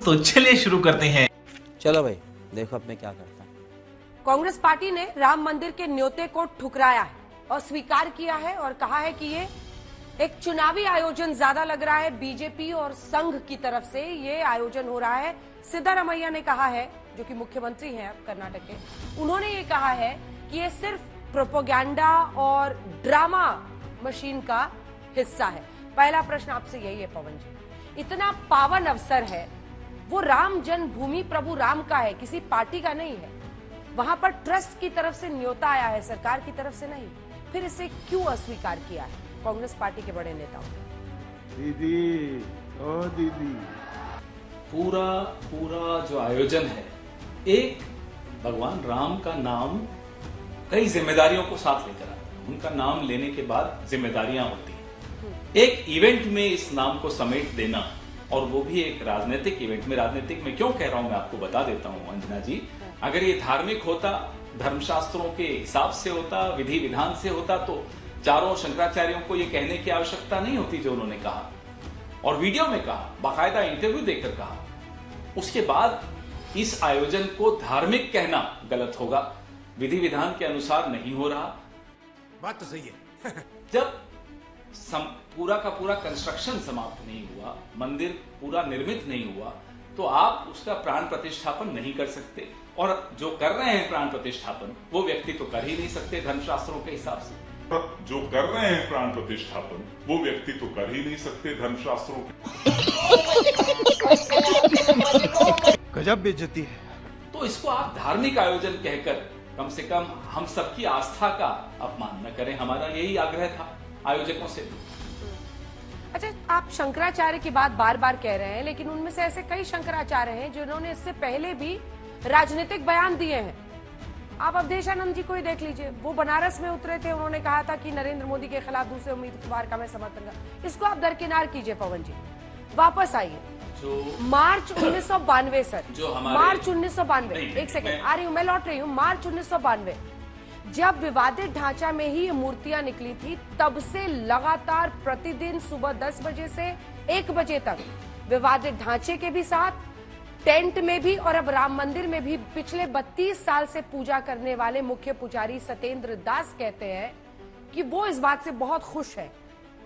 तो चलिए शुरू करते हैं। चलो भाई देखो अब मैं क्या करता हूँ। कांग्रेस पार्टी ने राम मंदिर के न्योते को ठुकराया है और स्वीकार किया है और कहा है कि ये एक चुनावी आयोजन ज्यादा लग रहा है। बीजेपी और संघ की तरफ से ये आयोजन हो रहा है। सिद्धारमैया ने कहा है, जो कि मुख्यमंत्री हैं अब कर्नाटक के, उन्होंने ये कहा है कि ये सिर्फ प्रोपोगंडा और ड्रामा मशीन का हिस्सा है। पहला प्रश्न आपसे यही है पवन जी, इतना पावन अवसर है, वो राम जन्मभूमि प्रभु राम का है, किसी पार्टी का नहीं है। वहां पर ट्रस्ट की तरफ से न्योता आया है, सरकार की तरफ से नहीं। फिर इसे क्यों अस्वीकार किया है कांग्रेस पार्टी के बड़े नेताओं ने? दीदी, ओ दीदी, पूरा जो आयोजन है, एक भगवान राम का नाम कई जिम्मेदारियों को साथ लेकर आता है। उनका नाम लेने के बाद जिम्मेदारियां होती हैं। एक इवेंट में इस नाम को समेट देना, और वो भी एक राजनीतिक इवेंट में। राजनीतिक में क्यों कह रहा हूं मैं आपको बता देता हूं अंजना जी। अगर ये धार्मिक होता, धर्मशास्त्रों के हिसाब से होता, विधि विधान से होता, तो चारों शंकराचार्यों को ये कहने की आवश्यकता नहीं होती जो उन्होंने कहा, और वीडियो में कहा, बाकायदा इंटरव्यू देकर कहा। उसके बाद इस आयोजन को धार्मिक कहना गलत होगा, विधि विधान के अनुसार नहीं हो रहा। बात तो सही है। जब पूरा का पूरा कंस्ट्रक्शन समाप्त नहीं हुआ, मंदिर पूरा निर्मित नहीं हुआ, तो आप उसका प्राण प्रतिष्ठापन नहीं कर सकते। और जो कर रहे हैं प्राण प्रतिष्ठापन, वो व्यक्ति तो कर ही नहीं सकते धर्मशास्त्रों के हिसाब से। जो कर रहे हैं प्राण प्रतिष्ठापन, वो व्यक्ति तो कर ही नहीं सकते धर्मशास्त्रों के। गजब बेइज्जती है। तो इसको आप धार्मिक आयोजन कहकर कम से कम हम सबकी आस्था का अपमान न करें, हमारा यही आग्रह था आयोजकों से। अच्छा, आप शंकराचार्य की बात बार बार कह रहे हैं, लेकिन उनमें से ऐसे कई शंकराचार्य हैं जिन्होंने इससे पहले भी राजनीतिक बयान दिए हैं। आप अवधेशानंद जी को ही देख लीजिए, वो बनारस में उतरे थे, उन्होंने कहा था कि नरेंद्र मोदी के खिलाफ दूसरे उम्मीदवार का मैं समर्थन कर। इसको आप दरकिनार कीजिए पवन जी, वापस आइए। मार्च 1992 सर, जो हमारे मार्च 1992, एक सेकंड आ रही हूँ, मैं लौट रही हूँ। मार्च 1992 जब विवादित ढांचा में ही ये मूर्तियां निकली थी, तब से लगातार प्रतिदिन सुबह 10 बजे से 1 बजे तक विवादित ढांचे के भी साथ, टेंट में भी, और अब राम मंदिर में भी पिछले 32 साल से पूजा करने वाले मुख्य पुजारी सत्येंद्र दास कहते हैं कि वो इस बात से बहुत खुश है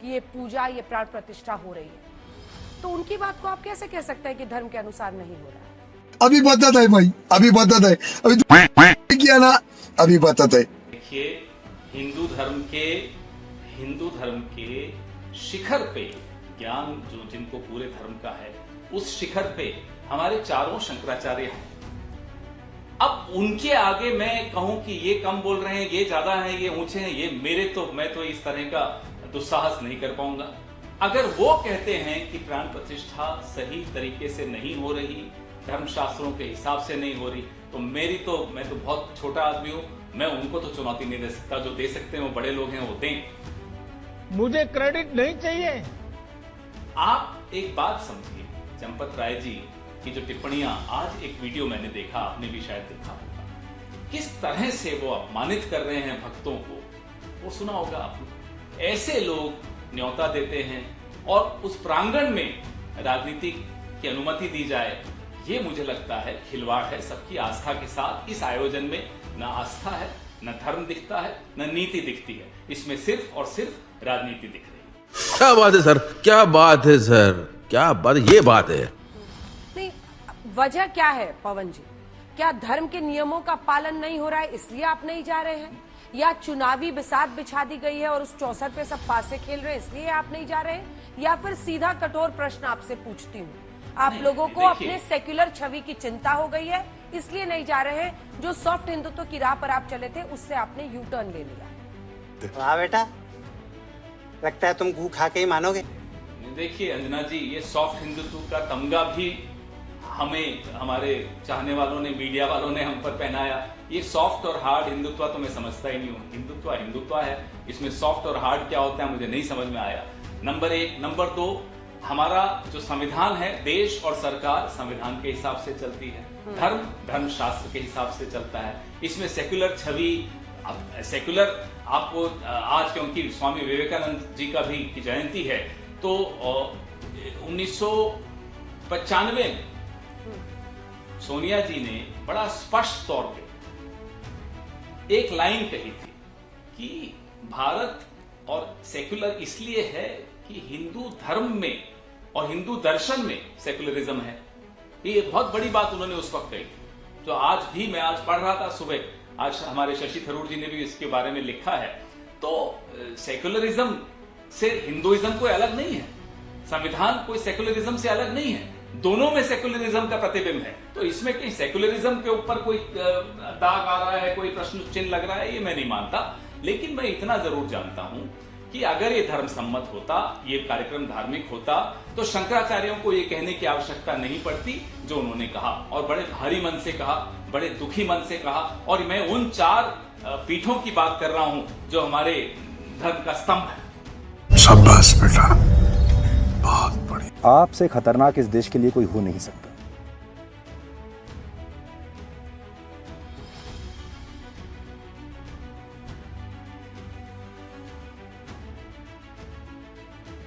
कि ये पूजा, ये प्राण प्रतिष्ठा हो रही है। तो उनकी बात को आप कैसे कह सकते हैं कि धर्म के अनुसार नहीं हो रहा है? अभी बता है भाई, अभी बता है, अभी किया ना, अभी बता है। देखिए, हिंदू धर्म के शिखर पे ज्ञान जो जिनको पूरे धर्म का है, उस शिखर पे हमारे चारों शंकराचार्य हैं। अब उनके आगे मैं कहूं कि ये कम बोल रहे हैं, ये ज्यादा हैं, ये ऊंचे हैं, ये मैं तो इस तरह का दुस्साहस नहीं कर पाऊंगा। अगर वो कहते हैं कि प्राण प्रतिष्ठा सही तरीके से नहीं हो रही, धर्मशास्त्रों के हिसाब से नहीं हो रही, तो मैं तो बहुत छोटा आदमी हूं, मैं उनको तो चुनौती नहीं दे सकता। जो दे सकते हैं वो बड़े लोग हैं, वो दें। मुझे क्रेडिट नहीं चाहिए। आप एक बात समझिए, चंपत राय जी की जो टिप्पणियां, आज एक वीडियो मैंने देखा, आपने भी शायद देखा होगा, किस तरह से वो अपमानित कर रहे हैं भक्तों को, वो सुना होगा आपने। ऐसे लोग न्योता देते हैं और उस प्रांगण में राजनीति की अनुमति दी जाए, ये मुझे लगता है खिलवाड़ है सबकी आस्था के साथ। इस आयोजन में न आस्था है, न धर्म दिखता है, न नीति दिखती है, इसमें सिर्फ और सिर्फ राजनीति दिख रही है। क्या बात है सर, क्या बात है सर, क्या बात, ये बात है। नहीं, वजह क्या है पवन जी? क्या धर्म के नियमों का पालन नहीं हो रहा है इसलिए आप नहीं जा रहे हैं, या चुनावी बिसात बिछा दी गई है और उस चौसर पे सब पासे खेल रहे हैं इसलिए आप नहीं जा रहे हैं, या फिर सीधा कठोर प्रश्न आपसे पूछती हूँ, आप लोगों को अपने सेक्युलर छवि की चिंता हो गई है इसलिए नहीं जा रहे हैं? जो सॉफ्ट हिंदुत्व की राह पर आप चले थे उससे आपने यू टर्न ले लिया। वाह बेटा, लगता है तुम घू खा के ही मानोगे। देखिए अंजना जी, ये सॉफ्ट हिंदुत्व का तमगा भी हमें, हमारे चाहने वालों ने, मीडिया वालों ने हम पर पहनाया। ये सॉफ्ट और हार्ड हिंदुत्व तो मैं समझता ही नहीं हूँ। हिंदुत्व है, इसमें सॉफ्ट और हार्ड क्या होता है मुझे नहीं समझ में आया, नंबर 1। नंबर 2, हमारा जो संविधान है, देश और सरकार संविधान के हिसाब से चलती है, धर्म धर्मशास्त्र के हिसाब से चलता है। इसमें सेक्युलर छवि, सेक्युलर आपको आज क्योंकि स्वामी विवेकानंद जी का भी की जयंती है, तो 1995 सोनिया जी ने बड़ा स्पष्ट तौर पे एक लाइन कही थी कि भारत और सेक्युलर इसलिए है कि हिंदू धर्म में और हिंदू दर्शन में सेक्युलरिज्म है। ये बहुत बड़ी बात उन्होंने उस वक्त कही थी। तो आज भी मैं आज पढ़ रहा था सुबह, आज हमारे शशि थरूर जी ने भी इसके बारे में लिखा है। तो सेक्युलरिज्म से हिंदुइज्म कोई अलग नहीं है, संविधान कोई सेक्युलरिज्म से अलग नहीं है, दोनों में सेक्युलरिज्म का प्रतिबिंब है। तो इसमें कहीं सेक्युलरिज्म के ऊपर कोई दाग आ रहा है, कोई प्रश्न चिन्ह लग रहा है, ये मैं नहीं मानता। लेकिन मैं इतना जरूर जानता हूं कि अगर ये धर्म सम्मत होता, ये कार्यक्रम धार्मिक होता, तो शंकराचार्यों को ये कहने की आवश्यकता नहीं पड़ती जो उन्होंने कहा, और बड़े भारी मन से कहा, बड़े दुखी मन से कहा। और मैं उन 4 पीठों की बात कर रहा हूं जो हमारे धर्म का स्तंभ है। शाबाश बेटा, बहुत बढ़िया। आपसे खतरनाक इस देश के लिए कोई हो नहीं सकता।